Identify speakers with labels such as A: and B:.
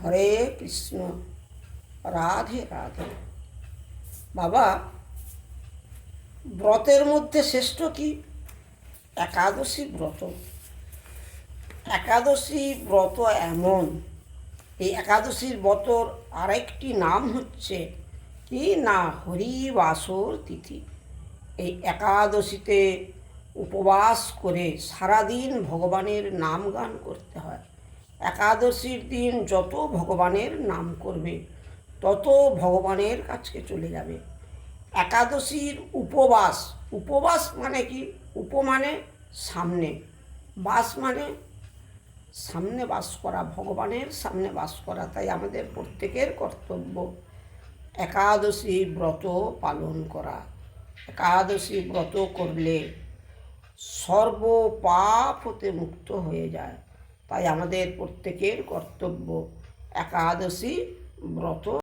A: হরে কৃষ্ণ, রাধে রাধে। বাবা, ব্রতের মধ্যে শ্রেষ্ঠ কি? একাদশী ব্রত। একাদশী ব্রত এমন, এই একাদশীর ব্রতর আরেকটি নাম হচ্ছে কি না, হরিবাসর তিথি। এই একাদশীতে উপবাস করে সারাদিন ভগবানের নাম গান করতে হয়। একাদশীর দিন যত ভগবানের নাম করবে তত ভগবানের কাছে চলে যাবে। একাদশীর উপবাস, উপবাস মানে কি? উপ মানে সামনে, বাস মানে সামনে বাস করা, ভগবানের সামনে বাস করা। তাই আমাদের প্রত্যেকের কর্তব্য একাদশী ব্রত পালন করা। একাদশী ব্রত করলে সর্ব পাপ হতে মুক্ত হয়ে যায়। তাই আমাদের প্রত্যেকের কর্তব্য একাদশী ব্রত